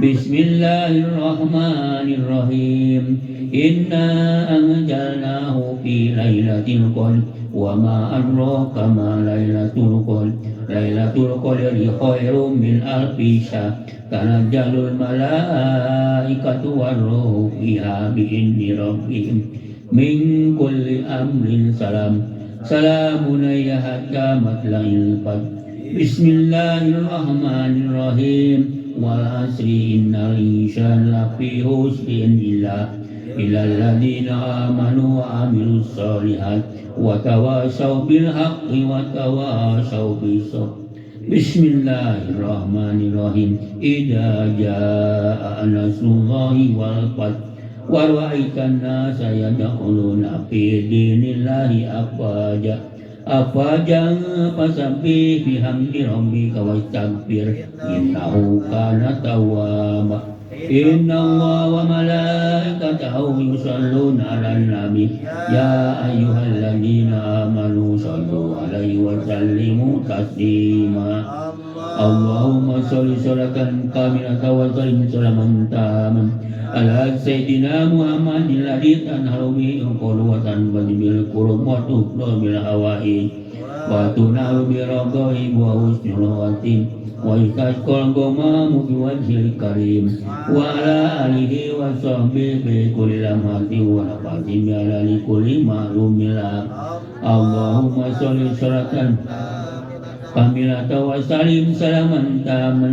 بسم الله الرحمن الرحيم إنا أنزلناه في ليلة القدر وما أدراك ما ليلة القدر ليلة القدر خير من ألف شهر تنزل الملائكة والروح فيها بإذن ربهم من كل أمر سلام هي حتى مطلع الفجر بسم الله الرحمن الرحيم والعصر إن الإنسان لفي خسر إلا الذين آمنوا وعملوا الصالحات وتواصوا بالحق وتواصوا بالصبر بسم الله الرحمن الرحيم إذا جاء نصر الله والفتح ورأيت الناس يدخلون في دين الله أفواجا فسبح بحمد ربك واستغفر إنه كان توابا إن الله وملائكته يصلون على النبي يا أيها الذين آمنوا صلوا عليه وسلموا تسليما اللهم صل صلاة كاملة وسلم سلاما تاما على سيدنا محمد الذي تنهر به العقول وتنفذ بالقرب وتفضل بالهوائج وتنال بالرغائب وحسن الخواتيم ويستسقى الغمام بوجه الكريم وعلى آله وصحبه بكل لمحة ونفس على لكل معلوم لك اللهم صل صلاة كاملة وسلم سلاما تاما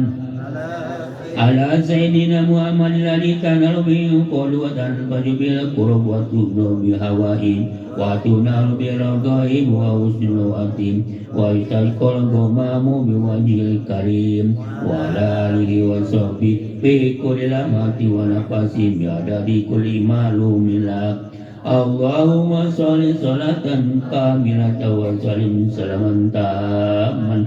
على سيدنا محمد الذي تنال به العقول وتنفذ بالقرب وتفضل بالهوائج وتنال بالرغائب وحسن الخواتيم ويستسقى الغمام بوجه الكريم وعلى آله وصحبه بكل لمحة ونفس بعدد كل معلوم لك اللهم صل صلاة كاملة وسلم سلاما تاما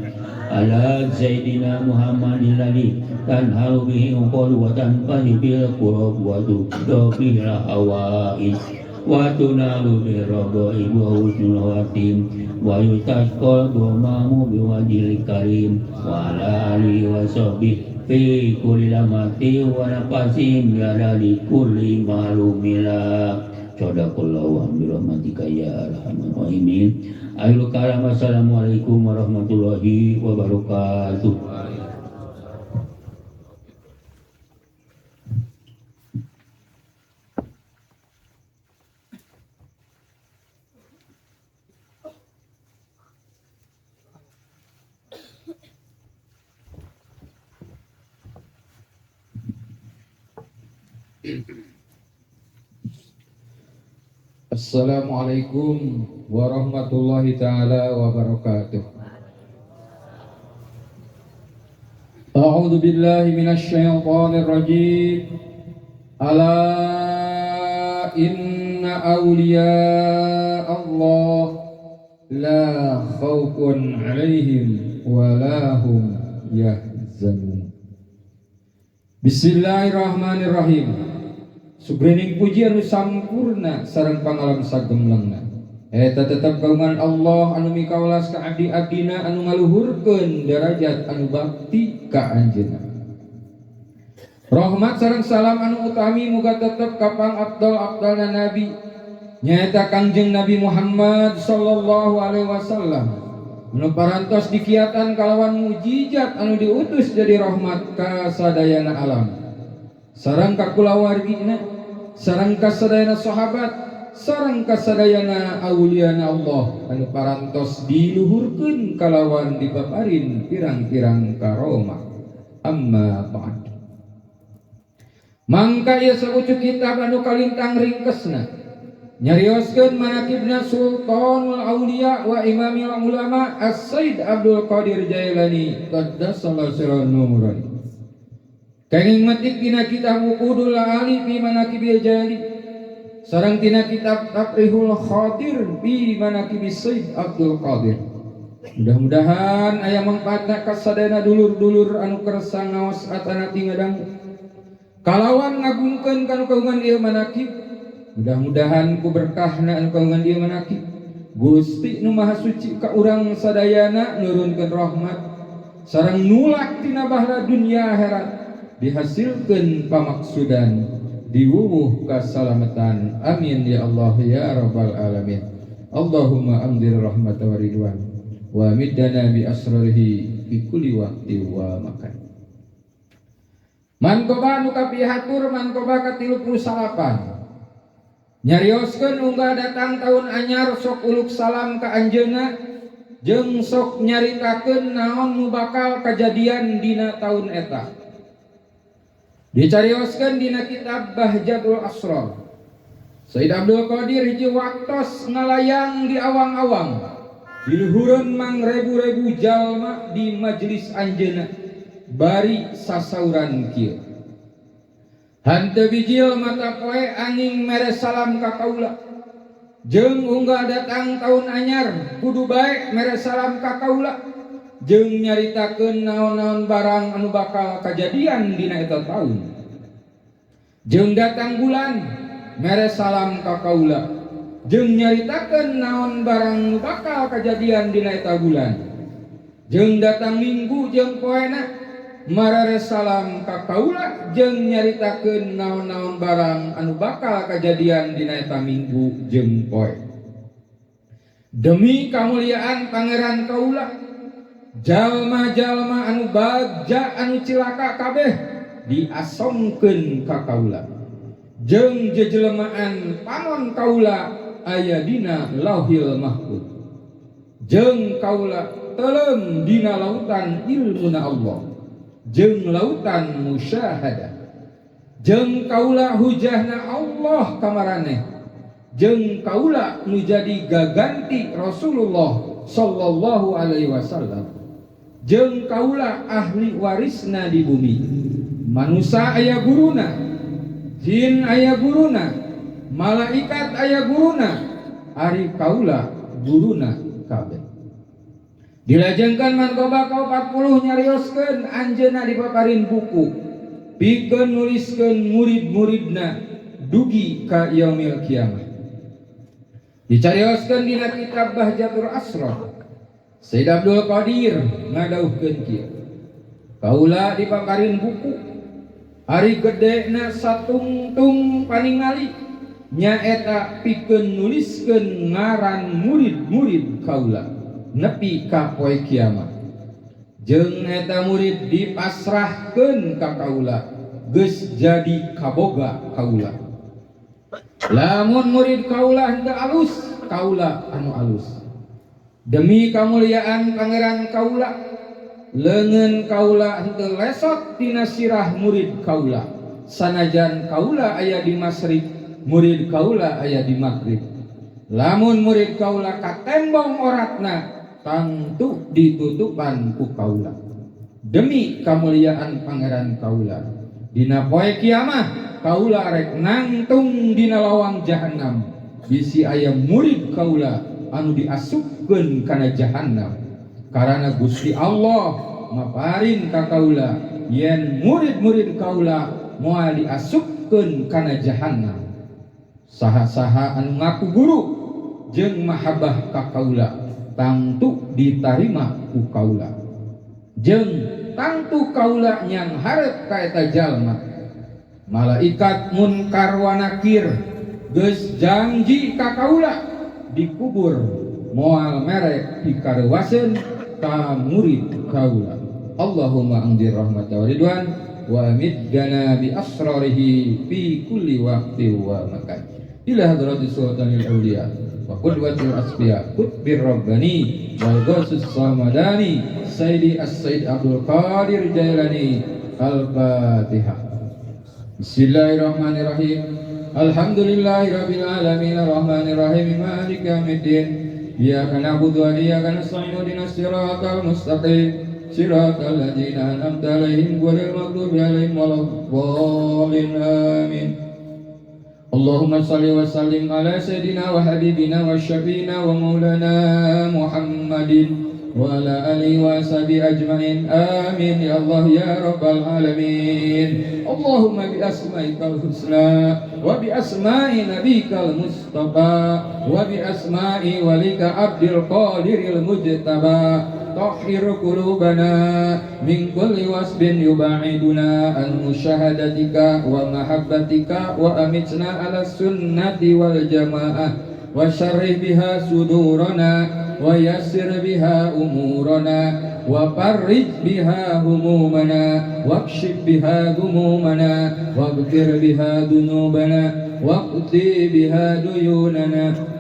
على سيدنا محمد الذي تنهل به العقول وتنفذ بالقرب وتفضل به الهوائج وتنال بالرغائب وحسن الخواتيم ويستسقى الغمام بوجه الكريم وعلى آله وصحبه في كل لمحة ونفس بعدد كل معلوم لك Sadaqallahu wa birahmatika ya arhamar rahimin. Ayo karam, assalamualaikum warahmatullahi wabarakatuh. Assalamualaikum warahmatullahi ta'ala wabarakatuh. A'udzu billahi minasy syaithanir rajim. Ala inna awliya Allah la khaufun 'alaihim wa la hum yahzanun. Bismillahirrahmanirrahim. Sugrening puji anu sampurna sareng pangalam sagemlengna. Eta tetep kagungan Allah anu mikawelas ka abdi-abdina anu ngaluhurkeun derajat anu bakti ka anjeunna. Rahmat sareng salam anu utami muga tetep ka pang-abdal-abdalna nabi nyaeta Kangjeng Nabi Muhammad sallallahu alaihi wasallam. Anu parantos dikiatan kalawan mujizat anu diutus jadi rahmat ka sadayana alam. Sareng ka kulawargina sareng ka sadayana sahabat sareng kasadayana auliana Allah anu parantos diluhurkeun kalawan dipaparin pirang-pirang karomah. Amma ba'd. Mangka ieu saucuk kitab anu kalintang ringkesna nyarioskeun manakibna Sultanul Aulia wa Imamil Ulama As-Said Abdul Qadir Jailani qaddasallahu sirran nurani. Kenging metik tina kitab Uqudul Ali fi Manaqibil Jali sareng tina kitab Tafrihul Khatir fi Manaqibis Said Abdul Qadir. Mudah-mudahan aya mangpaatna kasadayana dulur-dulur anu kersa ngaos atana tingadang kalawan ngagungkeun kanu kagungan ieu manaqib. Mudah-mudahan ku berkahna anu kagungan ieu manaqib Gusti nu Maha Suci ka urang sadayana nurunkeun rahmat sareng nulak tina bahara dunya akhirat dihasilkeun pamaksudan diwuwuh kasalamatan. Amin ya Allah ya rabbal alamin. Allahumma amdir rahmat wa ridwan wa middana bi asrarihi fi kulli waqti wa makan. Mankoba nu kapihatur mankoba ka-38 nyarioskeun unggah datang tahun anyar sok uluk salam ka anjeunna jeung sok nyaritakeun naon nu bakal kajadian dina tahun eta. Dicarioskeun dina kitab Bahjatul Asrar. Said Abdul Qadir hiji waktos ngalayang di awang-awang diluhureun mangrebu-rebu jalma di majelis anjeunna bari sasauran kieu. Hanteu bijil mata poe anging mere salam ka kaula. Jeung unggah datang tahun anyar kudu bae mere salam ka kaula. Jeung nyaritakeun naon-naon barang anu bakal kajadian dina eta taun. Jeung datang bulan mere salam ka kaula. Jeung nyaritakeun naon barang anu bakal kajadian dina eta bulan. Jeung datang minggu jeung poena marare salam ka kaula jeung nyaritakeun naon-naon barang anu bakal kajadian dina eta minggu jeung poe. Demi kamuliaan pangeran kaula, jalma-jalma anu bagja anu cilaka kabeh diasongkeun ka kaula. Jeung jejelmaan panon kaula aya dina Lauhil Mahfuz. Jeung kaula teuleum dina lautan ilmuna Allah. Jeung lautan musyahadah. Jeung kaula hujahna Allah kamaraneh. Jeung kaula nu jadi gaganti Rasulullah sallallahu alaihi wasallam. Jeung kaula ahli warisna di bumi. Manusia aya guruna, jin aya guruna, malaikat aya guruna, ari kaula guruna kabeh. Dilajengkeun mankoba ka 40 nyarioskeun anjeunna dipaparin buku pikeun nuliskeun murid-muridna dugi ka yaumil kiamah. Dicarioskeun dina kitab Bahjatul Asrar. Said Abdul Qadir ngadauhkeun kieu. Kaula dipaparin buku ari gedena satungtung paningali nyaeta pikeun nuliskeun ngaran murid-murid kaula nepi ka poe kiamat. Jeung eta murid dipasrahkeun ka kaula geus jadi kaboga kaula. Lamun murid kaula henteu alus, kaula anu alus. Demi kamuliaan pangeran kaula, leungeun kaula henteu lesot tina sirah murid kaula. Sanajan kaula aya di masyriq, murid kaula aya di maghrib. Lamun murid kaula katembong oratna, tangtu ditutupan ku kaula. Demi kamuliaan pangeran kaula, dina poe kiamah kaula rek nangtung dina lawang jahanam. Bisi aya murid kaula anu diasupkeun kana jahanam. Karana Gusti Allah maparin ka kaula yen murid-murid kaula moal diasupkeun kana jahanam. Saha-saha anu ngaku guru jeung mahabbah ka kaula tangtu ditarima ku kaula. Jeung tangtu kaula nyang hareup ka eta jalma. Malaikat munkar wa nakir geus janji ka kaula dikubur moal mere dikareuwaseun ka murid kaula. Allahumma anzir rahmata wa ridwan wa amiddana bi asrarihi fi kulli waqti wa makan. ila hadratis sultanil awliya wa qudwatil asfiya qutbir rabbani wal ghasus samadani sayyidi as-sayyid Abdul Qadir Jailani. Al-Fatihah. Bismillahirrahmanirrahim. Alhamdulillahirabbil alamin arrahmanir rahim maliki yaumiddin. Iyyaka na'budu wa iyyaka nasta'in ihdinas siratal mustaqim siratal ladzina an'amta 'alaihim ghairil maghdubi 'alaihim waladdallin amin. Allahumma shalli wa sallim ala sayyidina wa habibina wa syafiina wa maulana Muhammadin wa ala alihi wa sahbihi ajma'in. Amin ya Allah ya rabbal alamin. Allahumma bi asma'ikal husna wa bi asma'i nabikal mustafa wa bi asma'i walika abdil qadiril mujtaba tahhir qulubana min kulli wasbin yuba'iduna an musyahadatika wa mahabbatika wa amitna ala sunnati wal jamaah wa syarrih biha sudurana wa yassir biha umurana wa farrij biha humumana wakshif biha gumumana waghfir biha dunubana waqdi biha duyunana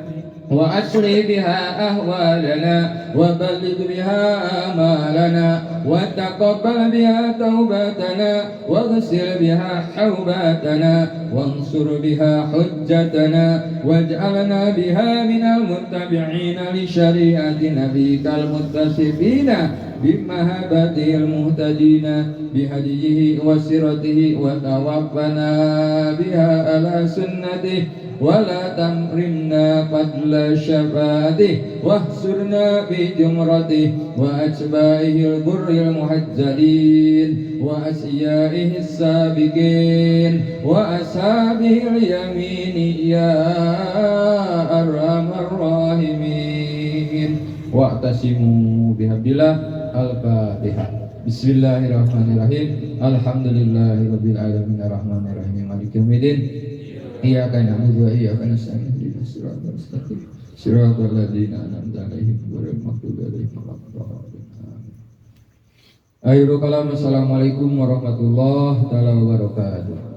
wa asri biha ahwalana wa balligh biha amalana wa taqabbal biha taubatana wa ghsil biha haubatana wansur biha hujjatana waj'alna biha minal muttabi'ina li syari'ati nabiyikal muttasifina bimahabatil muhtadina bihadihi wa siratihi wa tawaffana biha ala sunnatihi ولا تمرنا فضل شفاته واحشرنا في جمرته وأتباعه الغر المحجلين وأسيائه السابقين وأصحابه اليمين يا أرحم الراحمين. واعتصموا بحبل الله. الفاتحة. بسم الله الرحمن الرحيم. الحمد لله رب العالمين الرحمن الرحيم مالك يوم الدين. Iyyaka na'budu wa iyyaka nasta'in ihdinas siratal mustaqim siratal ladzina an'amta 'alaihim ghairil maghdubi 'alaihim waladdallin. Akhirul kalam. Assalamualaikum warahmatullahi wabarakatuh.